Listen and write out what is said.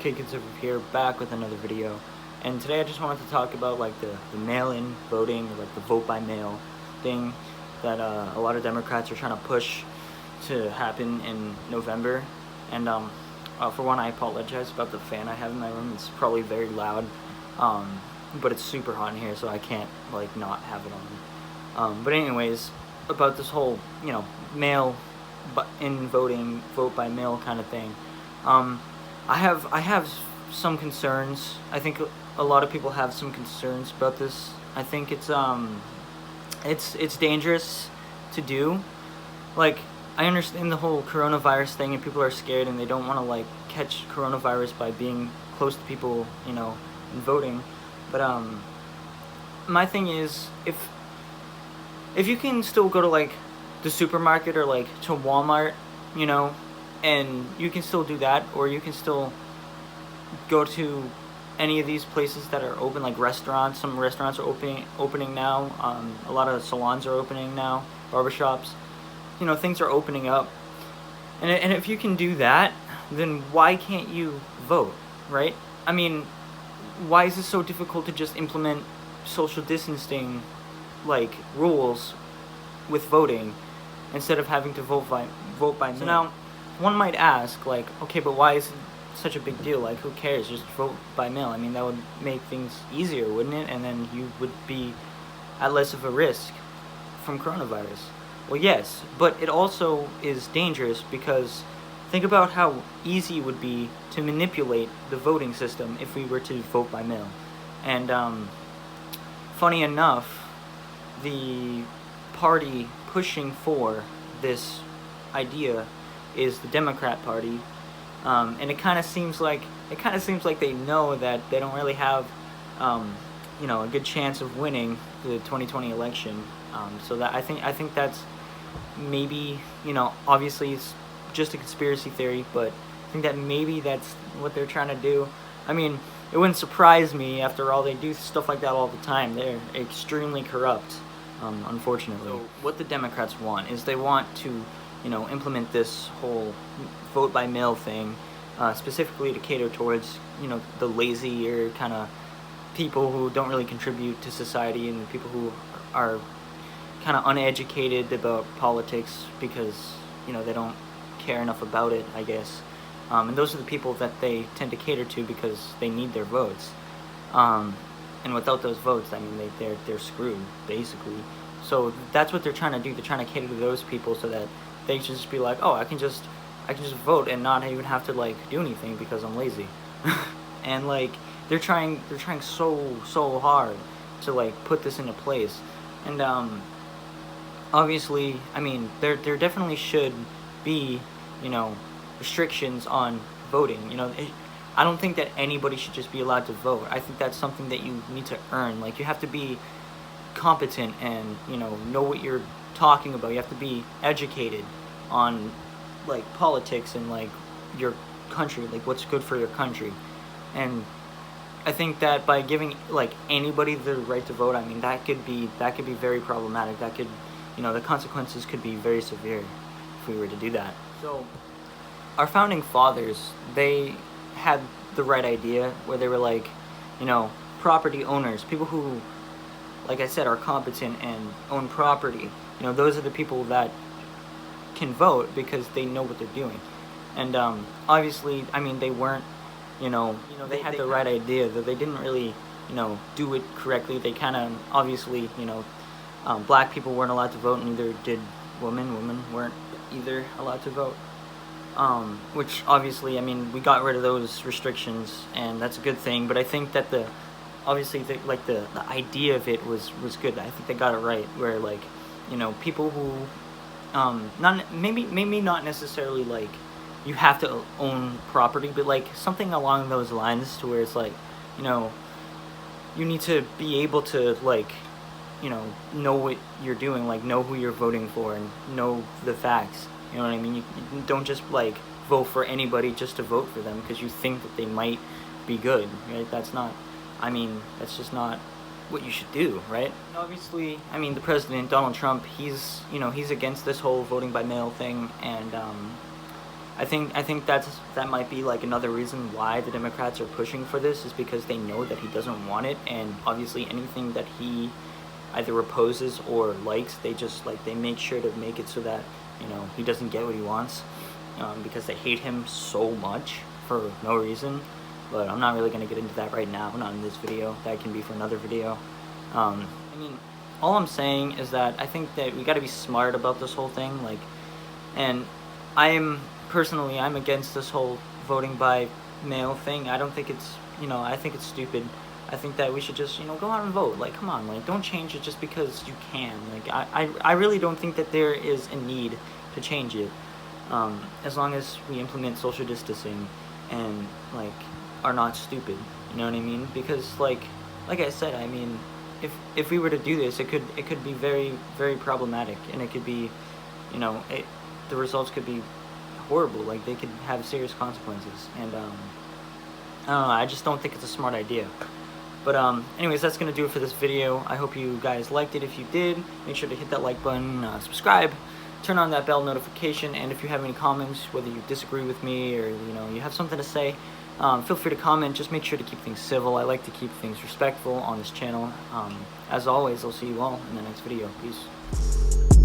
Kid Conservative here, back with another video. And today I just wanted to talk about like the mail-in voting, or like the vote by mail thing that a lot of Democrats are trying to push to happen in November. And for one, I apologize about the fan I have in my room. It's probably very loud, but it's super hot in here, so I can't like not have it on. But anyways, about this whole mail-in voting, vote by mail kind of thing. I have some concerns. I think a lot of people have some concerns about this. I think it's dangerous to do. Like, I understand the whole coronavirus thing, and people are scared and they don't want to like catch coronavirus by being close to people, and voting. But my thing is, if you can still go to like the supermarket or like to Walmart, and you can still do that, or you can still go to any of these places that are open, like restaurants. Some restaurants are opening now. A lot of salons are opening now, barbershops. Things are opening up. And if you can do that, then why can't you vote, right? I mean, why is it so difficult to just implement social distancing like rules with voting instead of having to vote by mail? So now, one might ask, like, okay, but why is it such a big deal? Like, who cares? Just vote by mail. I mean, that would make things easier, wouldn't it? And then you would be at less of a risk from coronavirus. Well, yes, but it also is dangerous, because think about how easy it would be to manipulate the voting system if we were to vote by mail. And funny enough, the party pushing for this idea is the Democrat Party, and it kind of seems like they know that they don't really have a good chance of winning the 2020 election. So that I think that's maybe, obviously it's just a conspiracy theory, but I think that maybe that's what they're trying to do. I mean, it wouldn't surprise me. After all, they do stuff like that all the time. They're extremely corrupt, unfortunately. So what the Democrats want is they want to implement this whole vote by mail thing, specifically to cater towards the lazier kind of people who don't really contribute to society, and the people who are kind of uneducated about politics because they don't care enough about it, I guess. And those are the people that they tend to cater to because they need their votes. And without those votes, I mean, they're screwed, basically. So that's what they're trying to do. They're trying to cater to those people so that they should just be like, oh, I can just vote and not even have to like do anything because I'm lazy. And like they're trying so hard to like put this into place. And obviously, I mean, there definitely should be restrictions on voting. I don't think that anybody should just be allowed to vote. I think that's something that you need to earn. Like, you have to be competent and know what you're talking about. You have to be educated on like politics and like your country, like what's good for your country. And I think that by giving like anybody the right to vote, I mean, that could be very problematic. That could, the consequences could be very severe if we were to do that. So our founding fathers, they had the right idea where they were like, property owners, people who, like I said, are competent and own property. Those are the people that can vote because they know what they're doing. And obviously, I mean, they weren't, they had the right idea, that they didn't really, do it correctly. They kind of, obviously, black people weren't allowed to vote, and neither did women. Women weren't either allowed to vote. Which obviously, I mean, we got rid of those restrictions, and that's a good thing. But I think that the idea of it was good. I think they got it right, where like, people who, maybe not necessarily like you have to own property, but like something along those lines, to where it's like, you need to be able to like, know what you're doing, like know who you're voting for and know the facts. You know what I mean? You don't just like vote for anybody just to vote for them because you think that they might be good, right? That's just not what you should do, right? Obviously, I mean, the president, Donald Trump, he's against this whole voting by mail thing, and I think that might be like another reason why the Democrats are pushing for this, is because they know that he doesn't want it, and obviously anything that he either opposes or likes, they just like, they make sure to make it so that, you know, he doesn't get what he wants, because they hate him so much for no reason. But I'm not really going to get into that right now, not in this video. That can be for another video. I mean, all I'm saying is that I think that we got to be smart about this whole thing, like, and I'm against this whole voting by mail thing. I don't think it's, you know, I think it's stupid. I think that we should just, you know, go out and vote. Like, come on, like, don't change it just because you can. Like, I really don't think that there is a need to change it, as long as we implement social distancing and, like, are not stupid. You know what I mean? Because, like I said, I mean, if we were to do this, it could be very, very problematic, and it could be, you know, the results could be horrible. Like, they could have serious consequences, and I don't know, I just don't think it's a smart idea. But anyways, that's gonna do it for this video. I hope you guys liked it. If you did, make sure to hit that like button, subscribe, turn on that bell notification, and if you have any comments, whether you disagree with me or, you know, you have something to say, feel free to comment. Just make sure to keep things civil. I like to keep things respectful on this channel. As always, I'll see you all in the next video. Peace.